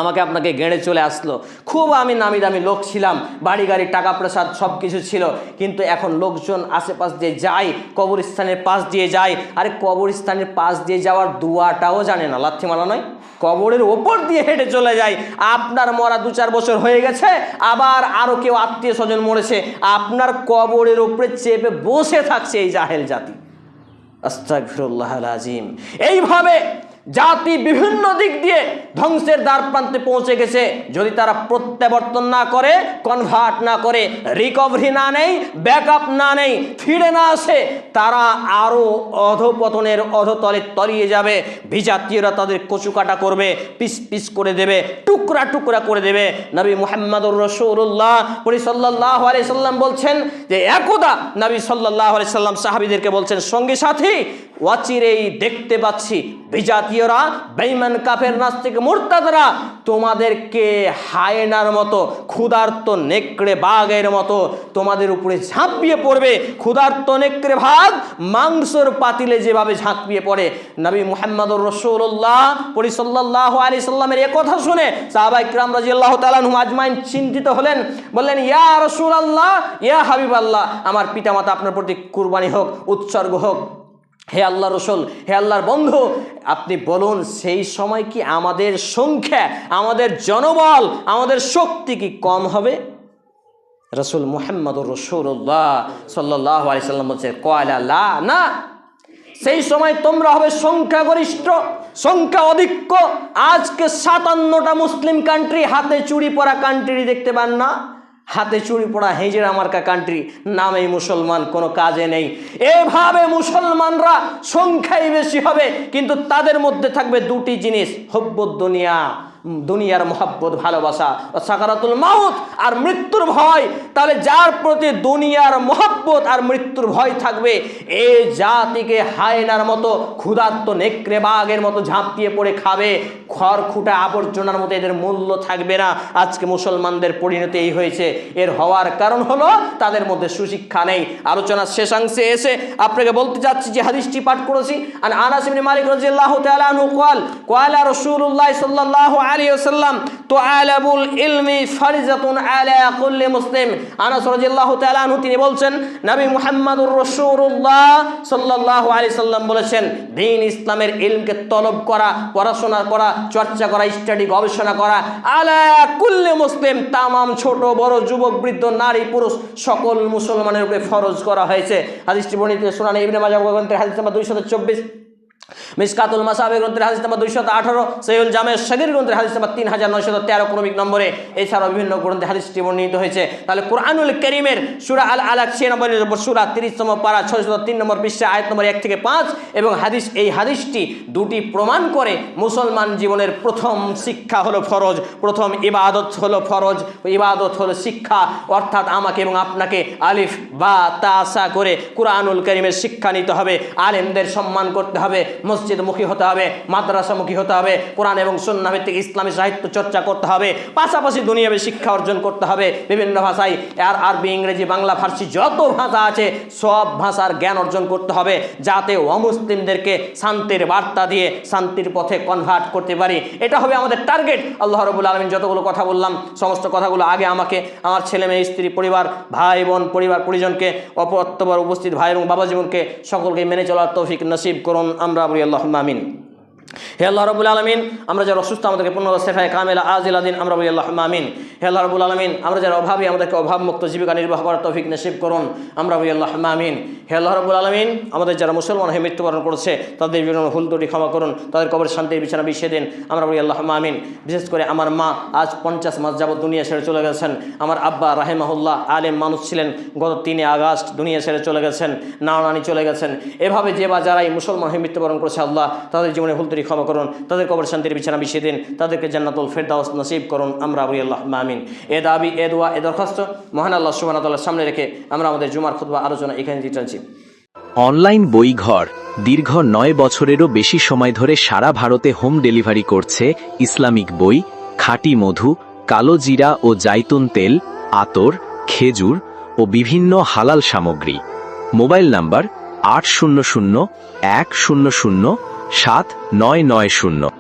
আমাকে আপনাকে গেঁড়ে চলে আসলো, খুব আমি নামি দামি লোক ছিলাম, বাড়ি গাড়ি, টাকা পয়সা সব কিছু ছিল, কিন্তু এখন লোকজন আশেপাশ দিয়ে যায়, কবরস্থানের পাশ দিয়ে যায়। আরে কবরস্থানের পাশ দিয়ে যাওয়ার দুয়াটাও জানে না, লাথি মারা নয়, কবরের ওপর দিয়ে হেঁটে চলে যায়। আপনার মরা 2-4 বছর হয়ে গেছে, আবার আরও কেউ আত্মীয় স্বজন মরেছে, আপনার কবরের ওপরে চেপে বসে থাকছে এই জাহেল জাতি। আস্তাগফিরুল্লাহাল আযীম। এইভাবে জাতি বিভিন্ন দিক দিয়ে ধ্বংসের দ্বার প্রান্তে পৌঁছে গেছে। যদি তারা প্রত্যাবর্তন না করে, কনভার্ট না করে, রিকভারি না নেয়, ব্যাকআপ না নেয়, ফিরে না আসে, তারা আরও অধপতনের অধতলে তলিয়ে যাবে। বিজাতীয়রা তাদের কচুকাটা করবে, পিস পিস করে দেবে, টুকরা টুকরা করে দেবে। নবী মুহাম্মদুর রাসূলুল্লাহ সাল্লাল্লাহু আলাইহি সাল্লাম বলছেন যে একদা নবী সাল্লাল্লাহু আলাইহি সাল্লাম সাহাবীদেরকে বলছেন, সঙ্গী সাথী অচিরেই দেখতে পাচ্ছি বিজাতীয়রা, বেঈমান, কাফের, নাস্তিক, মুরতাদরা তোমাদেরকে হায়নার মতো, ক্ষুধার্ত নেকড়ে বাঘের মতো তোমাদের উপরে ঝাঁপিয়ে পড়বে। ক্ষুধার্ত নেকড়ে বাঘ মাংসর পাতিলে যেভাবে ঝাঁপিয়ে পড়ে, নবী মুহাম্মদুর রাসূলুল্লাহ সাল্লাল্লাহু আলাইহি সাল্লামের এই কথা শুনে সাহাবায়ে কিরাম রাদিয়াল্লাহু তাআলা আনহুম আজমাইন চিন্তিত হলেন। বললেন, ইয়া রাসূলুল্লাহ, ইয়া হাবিবাল্লাহ, আমার পিতামাতা আপনার প্রতি কুরবানি হোক, উৎসর্গ হোক। হে আল্লাহ রসুল, হে আল্লাহর বন্ধু, আপনি বলুন সেই সময় কি আমাদের সংখ্যা, আমাদের জনবল, আমাদের শক্তি কি কম হবে? রসুল মুহাম্মদুর রাসূলুল্লাহ সাল্লাল্লাহু আলাইহি সাল্লাম বলছে, ক্বালা লা, না, সেই সময় তোমরা হবে সংখ্যাগরিষ্ঠ, সংখ্যা অধিক্য। আজকে 57টা মুসলিম কান্ট্রি, হাতে চুরি পরা কান্ট্রি দেখতে পান না? হাতে চুরি পড়া হেজেরা মার্কা কান্ট্রি, নামেই মুসলমান, কোনো কাজে নেই। এভাবে মুসলমানরা সংখ্যাই বেশি হবে, কিন্তু তাদের মধ্যে থাকবে দুটি জিনিস, হুব্বুদ দুনিয়া, দুনিয়ার মহব্বত, ভালোবাসা, সাকারাতুল মাউত, আর মৃত্যুর ভয়। তাহলে যার প্রতি দুনিয়ার মহব্বত আর মৃত্যুর ভয় থাকবে, এই জাতিকে হায়নার মতো, ক্ষুধার্ত নেকড়ে বাঘের মতো ঝাঁপিয়ে পড়ে খাবে, খড়খুঁটা আবর্জনার মতো এদের মূল্য থাকবে না। আজকে মুসলমানদের পরিণতি এই হয়েছে। এর হওয়ার কারণ হলো তাদের মধ্যে সুশিক্ষা নেই। আলোচনার শেষাংশে এসে আপনাকে বলতে চাচ্ছি যে হাদিসটি পাঠ করেছি, আন আনাস ইবনে মালিক রাদিয়াল্লাহু তাআলা আনহু ক্বাল, ক্বালা রাসূলুল্লাহ সাল্লাল্লাহু আলাইহি ওয়াসাল্লাম, তুআলাবুল ইলমি ফারিজাতুন আলা কুল্লি মুসলিম। আনাস রাদিয়াল্লাহু তাআলা আনহু তিনি বলছেন, নবী মুহাম্মদুর রাসূলুল্লাহ সাল্লাল্লাহু আলাইহি সাল্লাম বলেছেন, দ্বীন ইসলামের ইলমকে তলব করা, পড়াশোনা করা, চর্চা করা, স্টাডি, গবেষণা করা, আলা কুল্লি মুসলিম, তামাম ছোট বড়, যুবক বৃদ্ধ, নারী পুরুষ সকল মুসলমানের উপরে ফরজ করা হয়েছে। হাদিসটি বর্ণিত সুনানে ইবনে মাজাহ গ্রন্থের হাদিস নাম্বার 224, মিসকাতুল মাসাবিহ গ্রন্থের হাদিস নাম্বার 218, সহিহুল জামে সগীর গ্রন্থের হাদিস নাম্বার 3913 ক্রমিক নম্বরে, এছাড়াও বিভিন্ন গ্রন্থে হাদিসটি বর্ণিত হয়েছে। তাহলে কুরআনুল কারীমের সূরা আল আলাক 96 নম্বর সূরা 30তম পারা 603 নম্বর পৃষ্ঠা আয়াত নম্বর 1 থেকে 5 এবং এই হাদিসটি দুটি প্রমাণ করে মুসলমান জীবনের প্রথম শিক্ষা হলো ফরজ, প্রথম ইবাদত হলো ফরজ, ইবাদত হলো শিক্ষা। অর্থাৎ আমাকে এবং আপনাকে আলিফ বা তাসা করে কুরআনুল কারীমের শিক্ষা নিতে হবে, আলেমদের সম্মান করতে হবে, মসজিদমুখী হতে হবে, মাদ্রাসামুখী হতে হবে, কোরআন এবং সুন্নাহ ভিত্তিক ইসলামী সাহিত্য চর্চা করতে হবে, পাশাপাশি দুনিয়াবী শিক্ষা অর্জন করতে হবে বিভিন্ন ভাষায়, আর আরবি, ইংরেজি, বাংলা, ফার্সি যত ভাষা আছে সব ভাষার জ্ঞান অর্জন করতে হবে, যাতে অমুসলিমদেরকে শান্তির বার্তা দিয়ে শান্তির পথে কনভার্ট করতে পারি। এটা হবে আমাদের টার্গেট। আল্লাহ রাব্বুল আলামিন যতগুলো কথা বললাম, সমস্ত কথাগুলো আগে আমাকে, আমার ছেলে মেয়ে, স্ত্রী, পরিবার, ভাই বোন, পরিবার পরিজনকে, অপরবার উপস্থিত ভাই এবং বাবা জীবনকে সকলকে মেনে চলার তৌফিক নসিব করুন। আমরা বলি আল্লাহুম্মা আমিন। হে আল্লাহ রাব্বুল আলামিন, আমরা যারা অসুস্থ আমাদেরকে পূর্ণ শেফায়ে কামেলা আজিলা দিন, আমরা বলি আল্লাহুম্মা আমিন। হে আল্লাহ রাব্বুল আলামিন, আমরা যারা অভাবী আমাদেরকে অভাবমুক্ত জীবিকা নির্বাহ করার তৌফিক নসিব করুন। আমরা বলি আল্লাহুম্মা আমিন। হে আল্লাহ রাব্বুল আলামিন, আমাদের যারা মুসলমান হয়ে মৃত্যুবরণ করেছে তাদের বিভিন্ন ভুল ত্রুটি ক্ষমা করুন, তাদের কবরের শান্তির বিছানা বিছিয়ে দিন। আমরা বলি আল্লাহুম্মা আমিন। বিশেষ করে আমার মা আজ 50 মাস যাবত দুনিয়া ছেড়ে চলে গেছেন। আমার আব্বা রাহিমাহুল্লাহ আলেম মানুষ ছিলেন, গত 3 আগস্ট দুনিয়া ছেড়ে চলে গেছেন, নানি চলে গেছেন। এভাবে যে বা যারাই মুসলমান হয়ে মৃত্যুবরণ করেছে, আল্লাহ তাদের জীবনে ভুল ত্রুটি ক্ষমা করুন, তাদের কবর শান্তির বিছানা বিছিয়ে দিন, তাদেরকে জান্নাতুল ফেরদাউস নসিব করুন। আমরা বলি আল্লাহুম্মা আমিন। এ দাবি, এ দোয়া, এ দরখাস্ত মহান আল্লাহ সুবহানাহু ওয়া তাআলার সামনে রেখে আমরা আমাদের জুমার খুতবা আলোচনা এখানে দিচ্ছি। অনলাইন বইঘর দীর্ঘ 9 বছরেরও বেশি সময় ধরে সারা ভারতে হোম ডেলিভারি করছে ইসলামিক বই, খাঁটি মধু, কালো জিরা ও জাইতুন তেল, আতর, খেজুর ও বিভিন্ন হালাল সামগ্রী। Mobile number 800 100 7990।